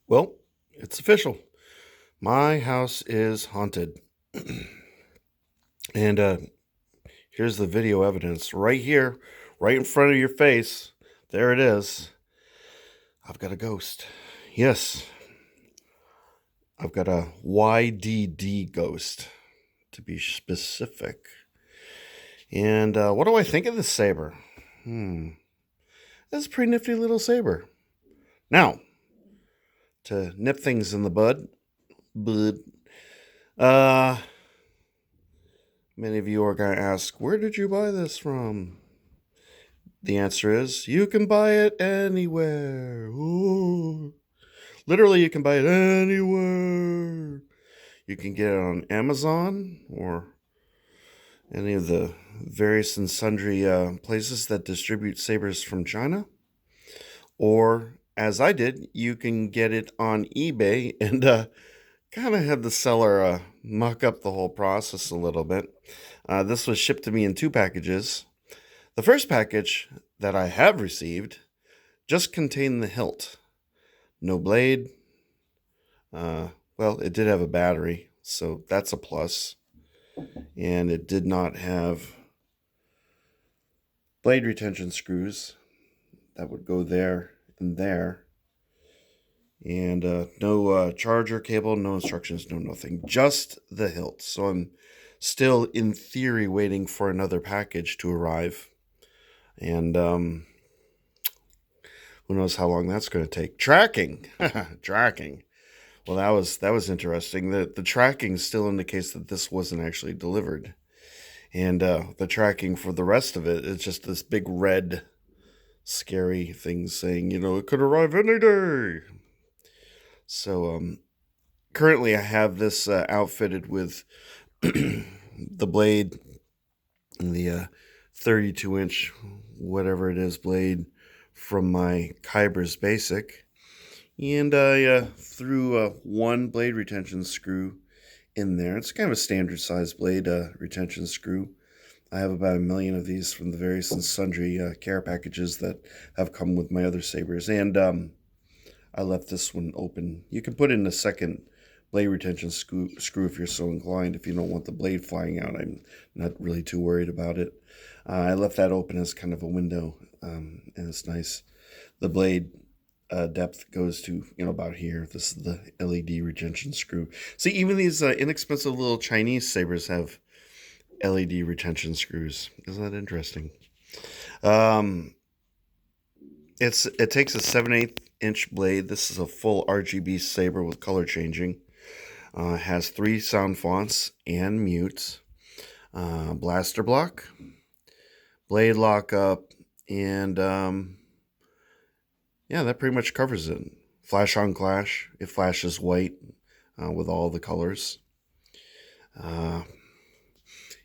Well, it's official. My house is haunted. and here's the video evidence right here, right in front of your face. There it is. I've got a ghost. Yes, I've got a YDD ghost, to be specific. And what do I think of this saber? That's a pretty nifty little saber. Now, to nip things in the bud, uh, many of you are going to ask, where did you buy this from? The answer is, you can buy it anywhere. Ooh. Literally, you can buy it anywhere. You can get it on Amazon or any of the various and sundry places that distribute sabers from China. Or, as I did, you can get it on eBay and kind of had the seller muck up the whole process a little bit. This was shipped to me in two packages. The first package that I have received just contained the hilt. No blade. Well, it did have a battery, so that's a plus. And it did not have blade retention screws that would go there and there. And no charger cable, no instructions, no nothing. Just the hilt. So I'm still, in theory, waiting for another package to arrive. And who knows how long that's going to take. Tracking. Tracking. Well, that was interesting. The tracking still indicates that this wasn't actually delivered. And the tracking for the rest of it is just this big red scary thing saying, it could arrive any day. So currently I have this outfitted with the blade and the 32-inch, whatever it is, blade from my Kybers Basic. And I threw one blade retention screw in there. It's kind of a standard size blade retention screw. I have about 1 million of these from the various and sundry care packages that have come with my other sabers. And I left this one open. You can put in a second blade retention screw if you're so inclined, if you don't want the blade flying out. I'm not really too worried about it. I left that open as kind of a window, and it's nice. The blade depth goes to about here. This is the LED retention screw. See, even these inexpensive little Chinese sabers have LED retention screws. Isn't that interesting? It takes a 7/8 inch blade. This is a full RGB saber with color changing. It has 3 sound fonts and mutes, blaster block, blade lockup, and yeah, that pretty much covers it. Flash on clash. It flashes white with all the colors.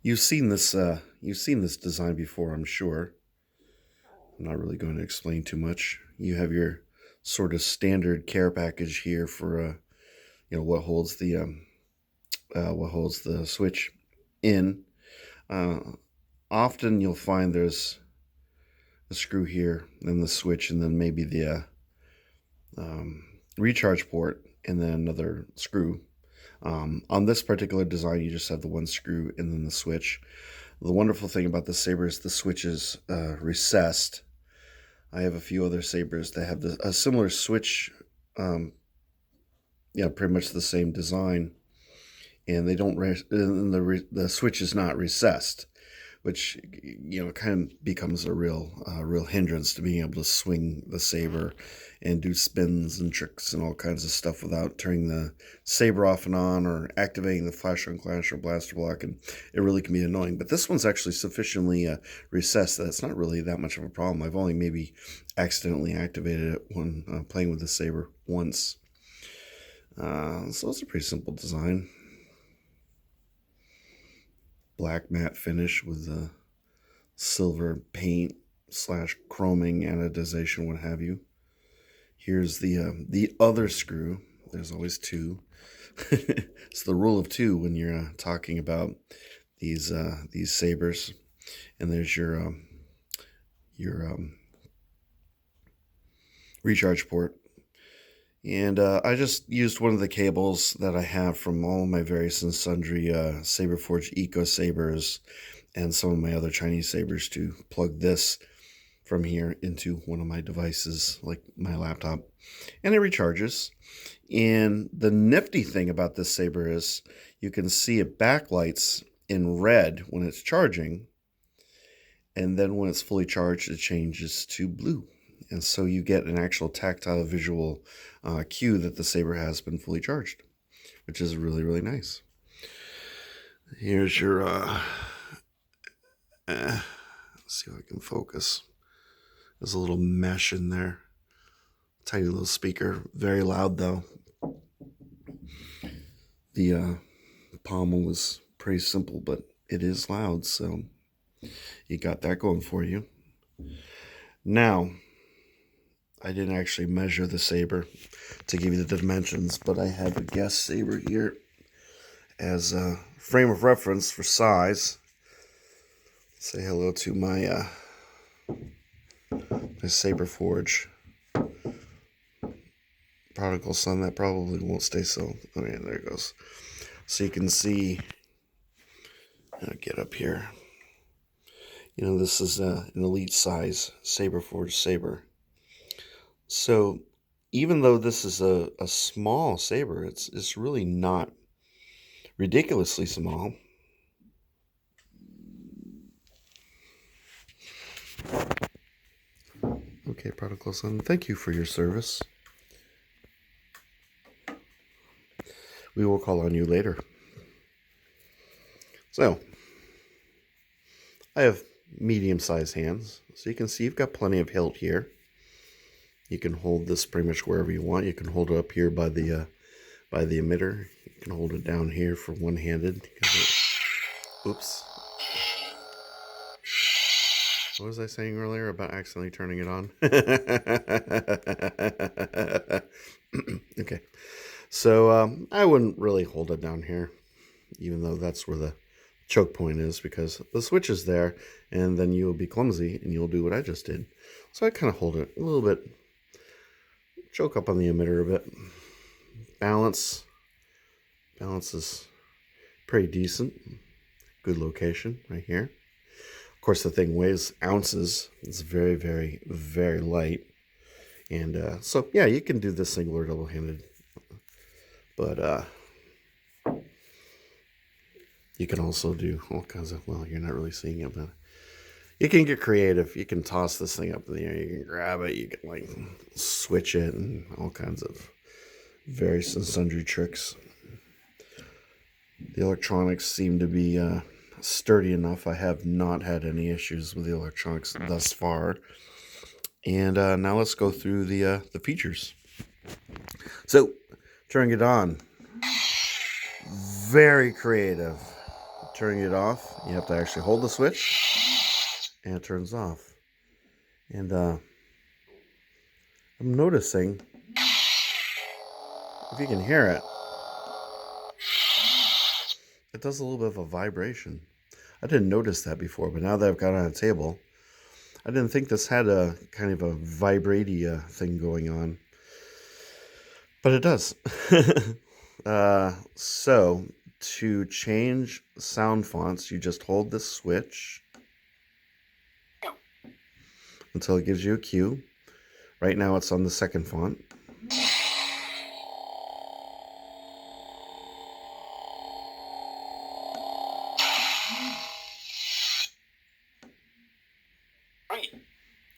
You've seen this. You've seen this design before, I'm sure. I'm not really going to explain too much. You have your sort of standard care package here for what holds the switch in. Often you'll find there's a screw here, and the switch, and then maybe the recharge port, and then another screw. On this particular design, you just have the one screw and then the switch. The wonderful thing about the saber is the switch is recessed. I have a few other sabers that have a similar switch, pretty much the same design, and they don't. The switch is not recessed, which kind of becomes a real hindrance to being able to swing the saber and do spins and tricks and all kinds of stuff without turning the saber off and on or activating the flash on clash or blaster block, and it really can be annoying. But this one's actually sufficiently recessed that it's not really that much of a problem. I've only maybe accidentally activated it when playing with the saber once. So it's a pretty simple design. Black matte finish with the silver paint / chroming, anodization, what have you. Here's the other screw. There's always two. It's the rule of 2 when you're talking about these sabers. And there's your recharge port. And I just used one of the cables that I have from all of my various and sundry Saberforge Eco Sabers and some of my other Chinese sabers to plug this from here into one of my devices, like my laptop, and it recharges. And the nifty thing about this saber is you can see it backlights in red when it's charging, and then when it's fully charged, it changes to blue. And so you get an actual tactile visual cue that the saber has been fully charged, which is really, really nice. Here's your, let's see if I can focus. There's a little mesh in there. Tiny little speaker, very loud though. The pommel was pretty simple, but it is loud, so you got that going for you. Now, I didn't actually measure the saber to give you the dimensions, but I have a guest saber here as a frame of reference for size. Say hello to my Saberforge prodigal son. That probably won't stay so. Oh yeah, there it goes. So you can see, I'll get up here. You know, this is an elite size Saberforge saber. So even though this is a small saber, it's really not ridiculously small. Okay, prodigal son, thank you for your service. We will call on you later. So, I have medium-sized hands, so you can see you've got plenty of hilt here. You can hold this pretty much wherever you want. You can hold it up here by the emitter. You can hold it down here for one-handed. Oops. What was I saying earlier about accidentally turning it on? Okay. So I wouldn't really hold it down here, even though that's where the choke point is, because the switch is there, and then you'll be clumsy, and you'll do what I just did. So I kind of hold it a little bit, choke up on the emitter a bit. Balance is pretty decent. Good location right here. Of course, the thing weighs ounces. It's very, very, very light. And so, yeah, you can do this single or double-handed. But you can also do all kinds of, well, you're not really seeing it, but you can get creative. You can toss this thing up in the air. You can grab it. You can, like, switch it and all kinds of various and sundry tricks. The electronics seem to be sturdy enough. I have not had any issues with the electronics thus far. And now let's go through the features. So, turning it on. Very creative. Turning it off, you have to actually hold the switch, and it turns off. And I'm noticing, if you can hear it, it does a little bit of a vibration. I didn't notice that before, but now that I've got it on a table, I didn't think this had a kind of a vibrati thing going on. But it does. So, to change sound fonts, you just hold this switch until it gives you a cue. Right now it's on the second font.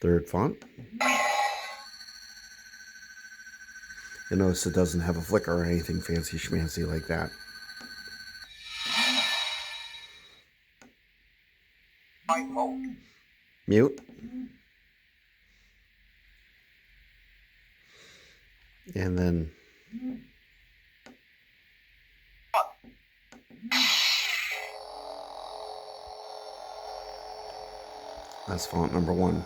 Third font. You'll notice it doesn't have a flicker or anything fancy schmancy like that. Mute. And then that's font number 1.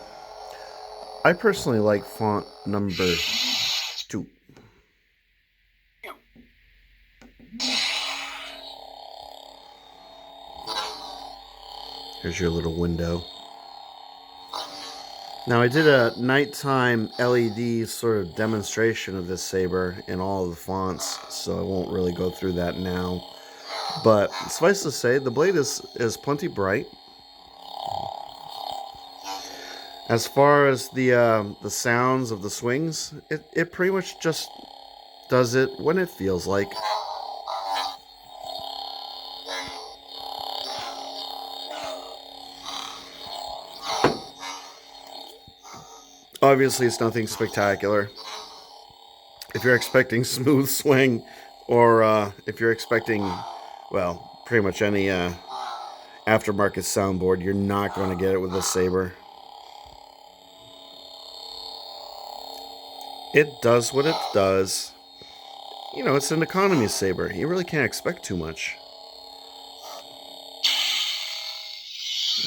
I personally like font number 2. Here's your little window. Now I did a nighttime LED sort of demonstration of this saber in all of the fonts, so I won't really go through that now. But suffice to say, the blade is plenty bright. As far as the sounds of the swings, it pretty much just does it when it feels like. Obviously, it's nothing spectacular. If you're expecting smooth swing, or if you're expecting, well, pretty much any aftermarket soundboard, you're not going to get it with this saber. It does what it does. You know, it's an economy saber. You really can't expect too much.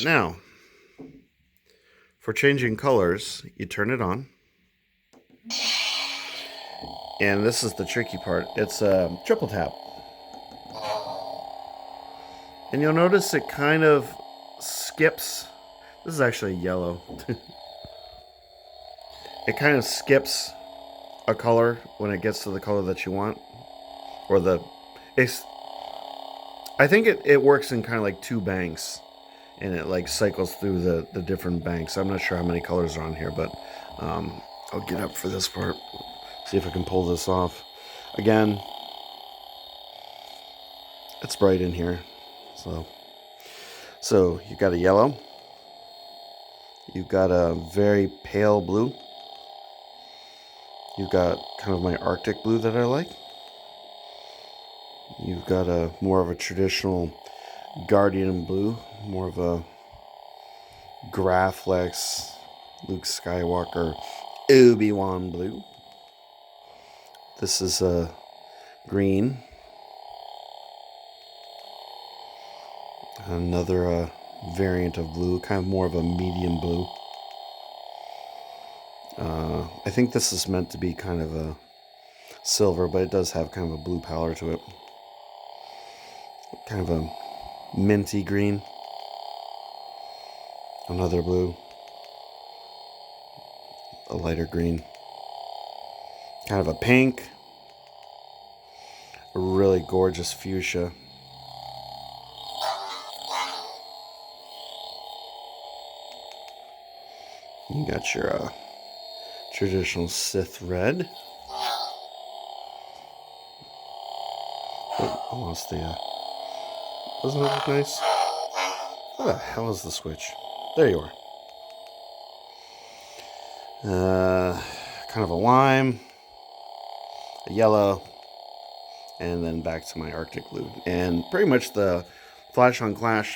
Now, for changing colors, you turn it on. And this is the tricky part. It's a triple tap. And you'll notice it kind of skips. This is actually yellow. It kind of skips a color when it gets to the color that you want. Or the... I think it works in kind of like two banks. And it like cycles through the different banks. I'm not sure how many colors are on here, but I'll get up for this part. See if I can pull this off. Again, it's bright in here. So you've got a yellow. You've got a very pale blue. You've got kind of my Arctic blue that I like. You've got a more of a traditional Guardian blue, more of a Graflex, Luke Skywalker, Obi-Wan blue. This is a green. Another variant of blue, kind of more of a medium blue. I think this is meant to be kind of a silver, but it does have kind of a blue pallor to it. Kind of a minty green. Another blue. A lighter green. Kind of a pink. A really gorgeous fuchsia. You got your traditional Sith red. Oh, I lost the... doesn't that look nice? What the hell is the switch? There you are. Kind of a lime, a yellow, and then back to my Arctic blue. And pretty much the Flash on Clash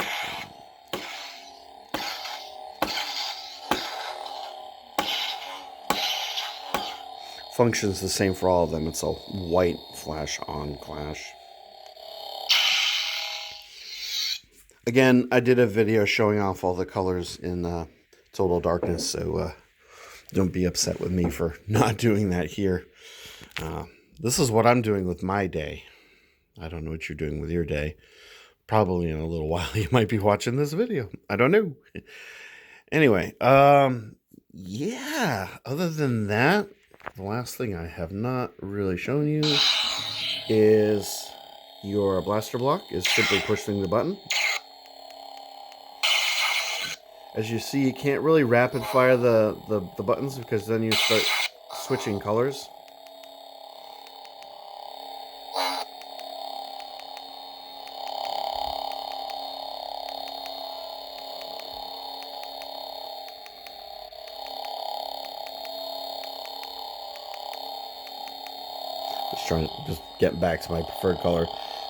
functions the same for all of them. It's a white Flash on Clash. Again, I did a video showing off all the colors in Total Darkness, so don't be upset with me for not doing that here. This is what I'm doing with my day. I don't know what you're doing with your day. Probably in a little while you might be watching this video. I don't know. Anyway, yeah, other than that, the last thing I have not really shown you is your blaster block is simply pushing the button. As you see, you can't really rapid fire the buttons because then you start switching colors. Just get back to my preferred color.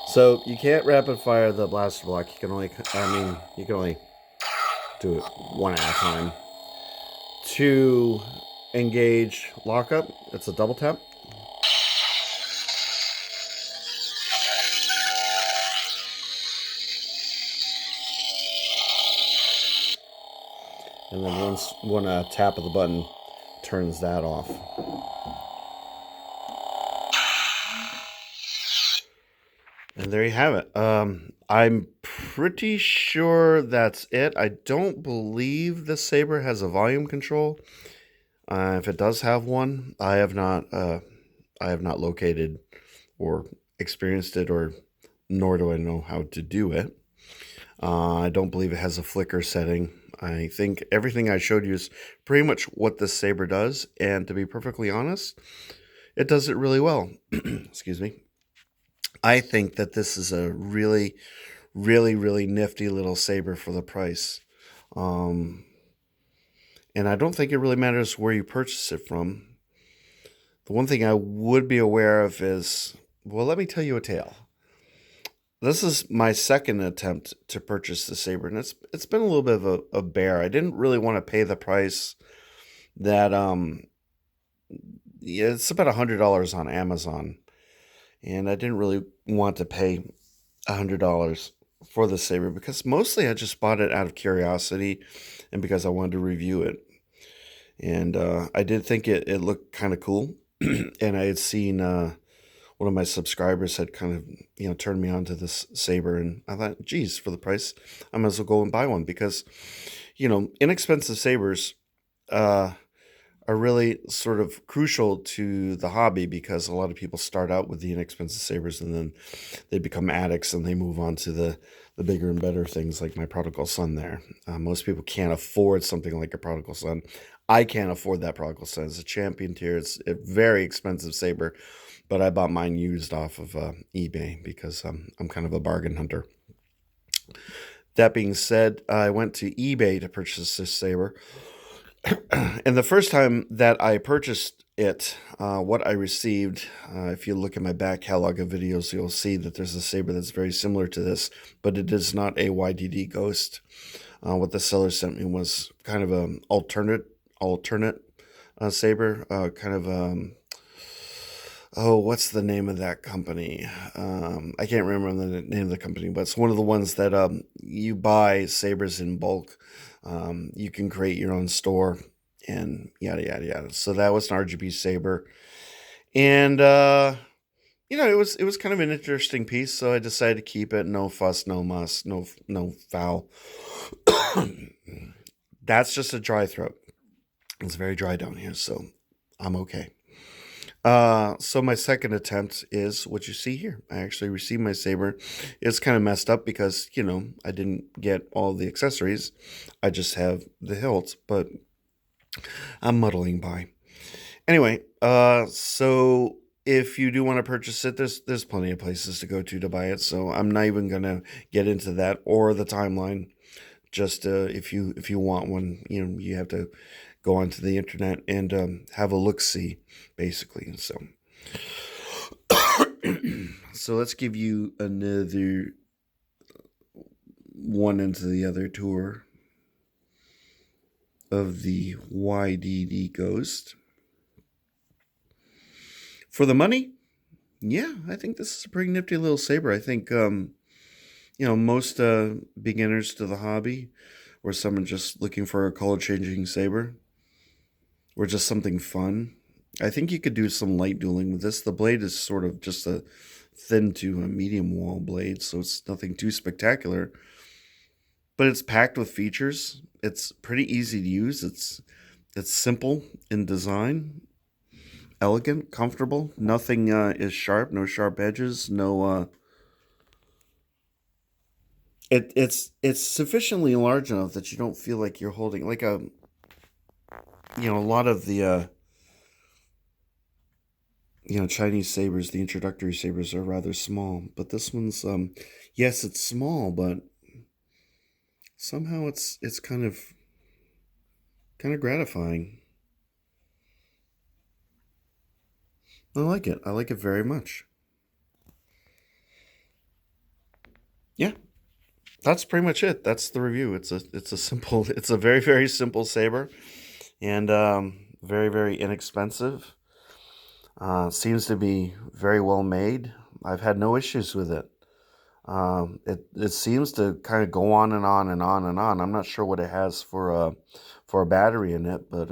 So you can't rapid fire the blaster block. You can only, you can only do it one at a time. To engage lockup, it's a double tap. And then one tap of the button turns that off. And there you have it. I'm pretty sure that's it. I don't believe the saber has a volume control. If it does have one, I have not. I have not located or experienced it, or nor do I know how to do it. I don't believe it has a flicker setting. I think everything I showed you is pretty much what this saber does, and to be perfectly honest, it does it really well. Excuse me. I think that this is a really, really, really nifty little saber for the price. Um, and I don't think it really matters where you purchase it from. The one thing I would be aware of is, well, let me tell you a tale. This is my second attempt to purchase the saber, and it's been a little bit of a bear. I didn't really want to pay the price that yeah, it's about $100 on Amazon, and I didn't really want to pay $100 for the saber because mostly I just bought it out of curiosity and because I wanted to review it. And I did think it looked kind of cool, and I had seen one of my subscribers had kind of turned me on to this saber, and I thought, geez, for the price, I might as well go and buy one because inexpensive sabers uh, are really sort of crucial to the hobby because a lot of people start out with the inexpensive sabers and then they become addicts and they move on to the bigger and better things like my prodigal son there. Most people can't afford something like a prodigal son. I can't afford that prodigal son. It's a champion tier. It's a very expensive saber, but I bought mine used off of eBay because I'm kind of a bargain hunter. That being said, I went to eBay to purchase this saber. And the first time that I purchased it, what I received, if you look at my back catalog of videos, you'll see that there's a saber that's very similar to this, but it is not a YDD Ghost. What the seller sent me was kind of an alternate saber, kind of oh, what's the name of that company? I can't remember the name of the company, but it's one of the ones that you buy sabers in bulk. You can create your own store and yada yada yada. So that was an RGB saber, and it was kind of an interesting piece. So I decided to keep it. No fuss, no muss, no foul. That's just a dry throat. It's very dry down here, so I'm okay. So my second attempt is what you see here. I actually received my saber. It's kind of messed up because, I didn't get all the accessories. I just have the hilt, but I'm muddling by. Anyway, so if you do want to purchase it, there's plenty of places to go to buy it. So I'm not even gonna get into that or the timeline. Just if you want one, you have to go onto the internet and have a look see, basically. So so let's give you another one into the other tour of the YDD Ghost. For the money, yeah, I think this is a pretty nifty little saber. I think most beginners to the hobby, or someone just looking for a color changing saber, or just something fun, I think you could do some light dueling with this. The blade is sort of just a thin to a medium wall blade, so it's nothing too spectacular. But it's packed with features. It's pretty easy to use. It's simple in design, elegant, comfortable. Nothing is sharp. No sharp edges. No. It's sufficiently large enough that you don't feel like you're holding like a lot of the Chinese sabers, the introductory sabers are rather small, but this one's yes, it's small, but somehow it's kind of gratifying. I like it. I like it very much. Yeah, that's pretty much it. That's the review. It's a simple it's a very very simple saber and very very inexpensive. Seems to be very well made. I've had no issues with it. It seems to kind of go on and on and on and on. I'm not sure what it has for a battery in it, but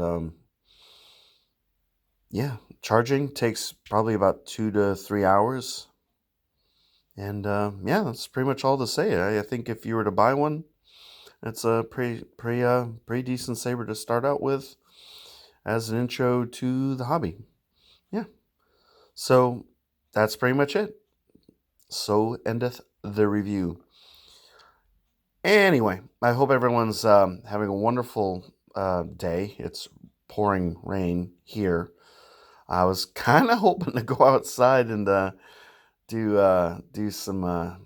yeah, charging takes probably about 2 to 3 hours. And yeah, that's pretty much all to say. I think if you were to buy one, it's a pretty decent saber to start out with as an intro to the hobby. Yeah. So that's pretty much it. So endeth the review. Anyway, I hope everyone's having a wonderful day. It's pouring rain here. I was kind of hoping to go outside and do some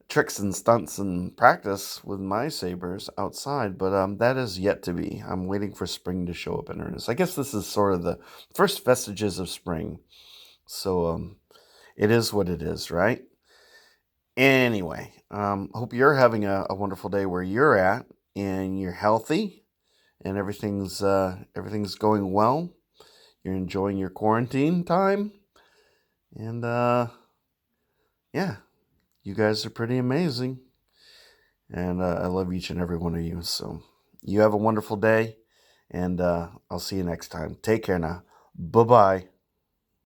tricks and stunts and practice with my sabers outside, but that is yet to be. I'm waiting for spring to show up in earnest. I guess this is sort of the first vestiges of spring, so it is what it is, right? Anyway, hope you're having a wonderful day where you're at, and you're healthy, and everything's going well. You're enjoying your quarantine time, and yeah, you guys are pretty amazing. And I love each and every one of you. So you have a wonderful day, and I'll see you next time. Take care now. Bye bye.